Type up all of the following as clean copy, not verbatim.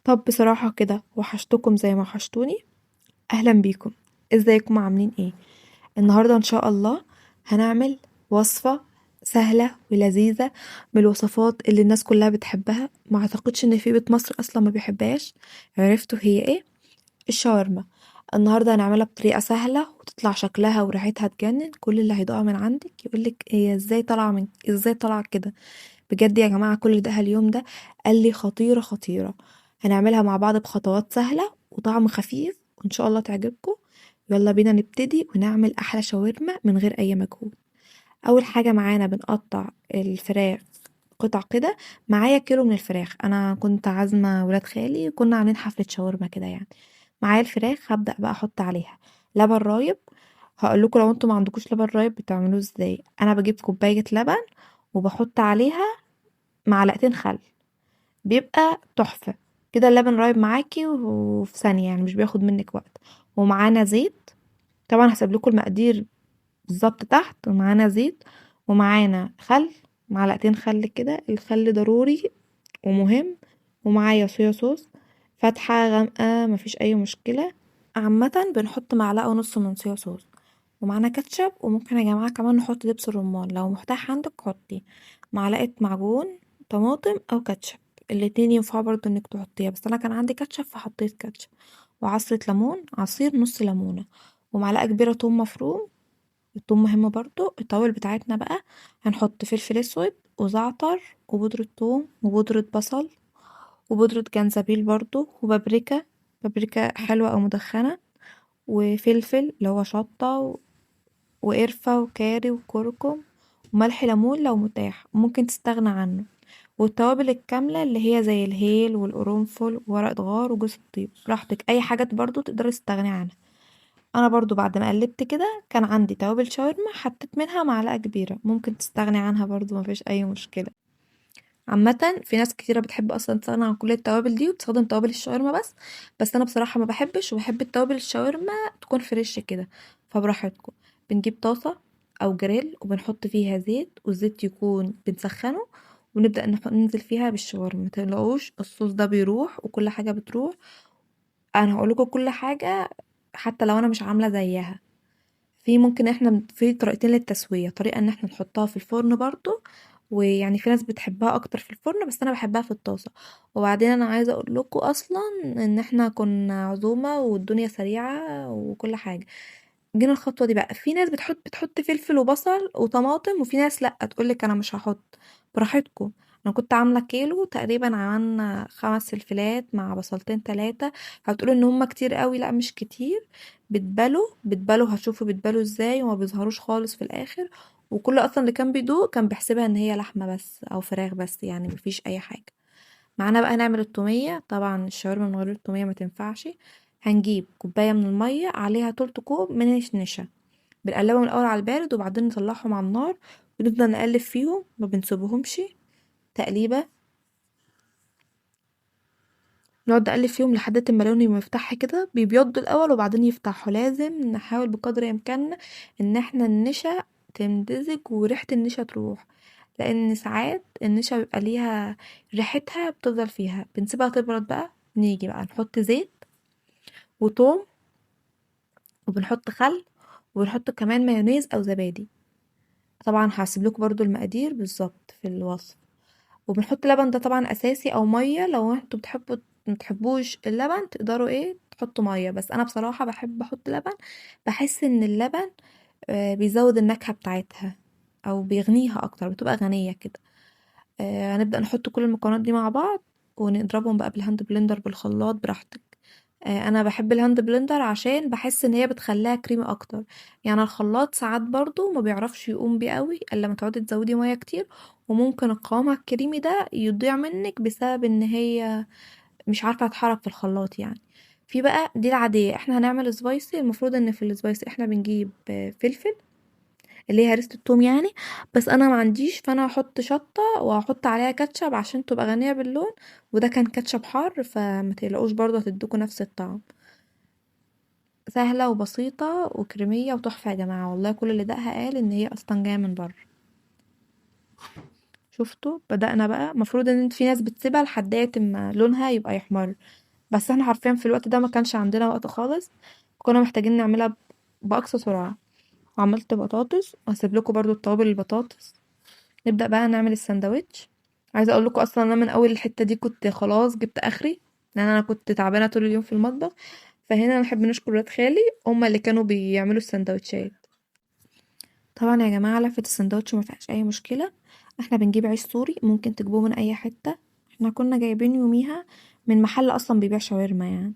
طب بصراحة كده وحشتكم زي ما وحشتوني. اهلا بيكم. ازيكم عاملين ايه؟ النهاردة ان شاء الله هنعمل وصفة سهلة ولذيذة من الوصفات اللي الناس كلها بتحبها. ما اعتقدش ان في بيت مصر اصلا ما بيحبهاش. عرفتوا هي ايه؟ الشاورما. النهارده هنعملها بطريقة سهلة وتطلع شكلها وريحتها تجنن. كل اللي هيدوقها من عندك يقولك هي ازاي طالعة كده. بجد يا جماعة كل اللي دقها اليوم ده قال لي خطيرة خطيرة. هنعملها مع بعض بخطوات سهلة وطعم خفيف وإن شاء الله تعجبكم. يلا بينا نبتدي ونعمل أحلى شاورما من غير أي مجهود. أول حاجة معانا بنقطع الفراخ قطع كده. معايا كيلو من الفراخ، أنا كنت عازمة ولاد خالي كنا عاملين حفلة شاورما كده يعني. معايا الفراخ هبدأ بقى أحط عليها لبن رايب. هقول لكم لو انتوا ما عندكوش لبن رايب بتعملوه ازاي. انا بجيب كوبايه لبن وبحط عليها معلقتين خل، بيبقى تحفة. كده اللبن رايب معاكي وفي ثانية يعني مش بياخد منك وقت. ومعانا زيت، طبعا هسيب لكم المقادير بالظبط تحت. ومعانا زيت ومعانا خل، معلقتين خل كده، الخل ضروري ومهم. ومعايا صويا صوص فاتحة غامقة مفيش أي مشكلة. عامة بنحط معلقة ونص من صويا صوص. ومعانا كاتشب، وممكن يا جماعة كمان نحط دبس الرمان لو متاح عندك حطي. معلقة معجون طماطم أو كاتشب، الاتنين ينفعوا برضو انك تحطيها، بس انا كان عندي كاتشب فحطيت كاتشب. وعصرة ليمون، عصير نص ليمونة. ومعلقة كبيرة توم مفروم. التوم مهم برضو. التوابل بتاعتنا بقى هنحط فلفل اسود وزعتر وبودرة ثوم وبودرة بصل وبودرة جنزبيل برضو وبابريكا، بابريكا حلوة او مدخنة. وفلفل اللي هو شطة وقرفة وكاري وكركم. وملح ليمون لو متاح ممكن تستغنى عنه. والتوابل الكاملة اللي هي زي الهيل والقرنفل وورق غار وجوز الطيب براحتك، اي حاجة برضو تقدري تستغني عنها. انا برضو بعد ما قلبت كده كان عندي توابل شاورما حطيت منها معلقة كبيرة، ممكن تستغني عنها برضو مفيش اي مشكلة. عامة في ناس كتيرة بتحب اصلا تستغنى عن كل التوابل دي وتستخدم توابل الشاورما بس. بس انا بصراحة ما بحبش، وبحب التوابل الشاورما تكون فريش كده. فبراحتكم. بنجيب طاسة او جريل وبنحط فيها زيت، والزيت يكون بنسخنه. ونبدأ ننزل فيها بالشاورما. متقلقوش الصوص ده بيروح وكل حاجة بتروح. انا هقولكوا كل حاجة حتى لو انا مش عاملة زيها. في ممكن احنا في طريقتين للتسوية، طريقة ان احنا نحطها في الفرن برضو، ويعني في ناس بتحبها اكتر في الفرن بس انا بحبها في الطاسة. وبعدين انا عايزة اقول لكم اصلا ان احنا كنا عزومة والدنيا سريعة وكل حاجة. جينا الخطوة دي بقى في ناس بتحط فلفل وبصل وطماطم، وفي ناس لأ تقولك انا مش هحط. براحتكم. انا كنت عاملة كيلو تقريبا، عملنا 5 فلفلات مع بصلتين 3. هتقولوا ان هما كتير قوي، لأ مش كتير. بتبلوا هتشوفوا بتبلوا ازاي وما بيظهروش خالص في الاخر. وكل اصلا اللي كان بيدوق كان بيحسبها ان هي لحمة بس او فراخ بس، يعني مفيش اي حاجة. معانا بقى نعمل التومية، طبعا الشاورما من غير التومية ما تنفعش. هنجيب كوباية من المية عليها تلت كوب من النشا. بنقلبهم الأول على البارد وبعدين نطلعهم على النار. ونفضل نقلب فيهم ما بنسيبهمش تقليبة. نقعد نقلب فيهم لحد ما لونهم يفتح كده، بيبيضوا الأول وبعدين يفتحوا. لازم نحاول بقدر إمكاننا ان احنا النشا تمتزج وريحة النشا تروح، لأن ساعات النشا بيبقى ليها ريحتها بتفضل فيها. بنسيبها تبرد بقى، نيجي بقى نحط زيت وتوم وبنحط خل وبنحط كمان مايونيز او زبادي. طبعا هسيب لكم برضو المقادير بالظبط في الوصف. وبنحط لبن، ده طبعا اساسي، او ميه لو انتوا بتحبوا متحبوش اللبن تقدروا ايه تحطوا ميه، بس انا بصراحه بحب احط لبن. بحس ان اللبن بيزود النكهه بتاعتها او بيغنيها اكتر، بتبقى غنيه كده. هنبدأ نحط كل المكونات دي مع بعض ونضربهم بقى بالهاند بلندر بالخلاط براحتك. انا بحب الهاند بلندر عشان بحس ان هي بتخليها كريمي اكتر. يعني الخلاط ساعات برضو ما بيعرفش يقوم بيه قوي الا لما تقعدي تزودي ميه كتير. وممكن القوام الكريمي ده يضيع منك بسبب ان هي مش عارفه تتحرك في الخلاط يعني. في بقى دي العاديه، احنا هنعمل سبايسي. المفروض ان في السبايسي احنا بنجيب فلفل اللي هي هريسة التوم يعني. بس انا ما عنديش، فانا هحط شطة وهحط عليها كاتشب عشان تبقى غنية باللون. وده كان كاتشب حار فما تقلقوش برضه هتدوكوا نفس الطعم. سهلة وبسيطة وكريمية وتحفة يا جماعة، والله كل اللي دقها قال ان هي اصلا جاية من بره. شفتوا بدأنا بقى. المفروض ان في ناس بتسيبها لحد ما لونها يبقى يحمر، بس احنا حرفيا في الوقت ده ما كانش عندنا وقت خالص، كنا محتاجين نعملها بأقصى سرعة. وعملت بطاطس، وهسيب لكم برضو التوابل البطاطس. نبدأ بقى نعمل السندوتش. عايزة اقول لكم اصلا انا من اول الحتة دي كنت خلاص جبت اخري، لان انا كنت تعبانة طول اليوم في المطبخ. فهنا نحب نشكر ولاد خالي، هما اللي كانوا بيعملوا السندوتشات. طبعا يا جماعة لفة السندوتش ما فيهاش اي مشكلة. احنا بنجيب عيش سوري، ممكن تجيبوه من اي حتة. احنا كنا جايبين يوميها من محل اصلا بيبيع شاورما يعني.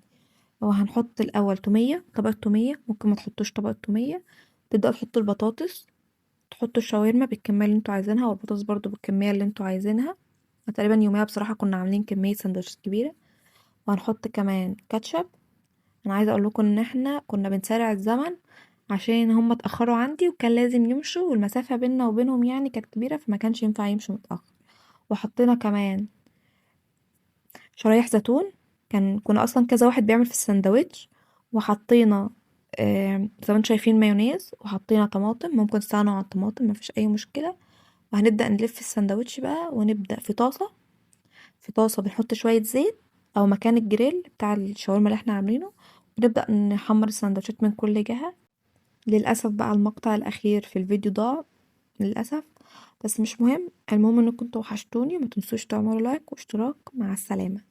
وهنحط الاول تومية، طبقة تومية، ممكن ما تحطوش طبقة تومية. تبدأ تحط البطاطس، تحطوا الشاورما بالكمية اللي انتوا عايزينها، والبطاطس برضو بالكمية اللي انتوا عايزينها. تقريبا يوميها بصراحة كنا عاملين كمية سندوتشات كبيرة. وهنحط كمان كاتشب. انا عايزة اقول لكم ان احنا كنا بنسارع الزمن، عشان هم اتأخروا عندي وكان لازم يمشوا، والمسافة بيننا وبينهم يعني كانت كبيرة، فما كانش ينفع يمشوا متأخر. وحطينا كمان شرايح زيتون. كنا اصلا كذا واحد بيعمل في الساندوتش. وحطينا زي ما انتم شايفين مايونيز، وحطينا طماطم، ممكن تستغنوا عن الطماطم مفيش اي مشكلة. وهنبدأ نلف الساندوتش بقى، ونبدأ في طاسة بنحط شوية زيت، او مكان الجريل بتاع الشاورما اللي احنا عاملينه. ونبدأ نحمر الساندوتشات من كل جهة. للأسف بقى المقطع الأخير في الفيديو ضاع، للأسف. بس مش مهم، المهم انكم انتوا وحشتوني، ومتنسوش تعملوا لايك واشتراك. مع السلامة.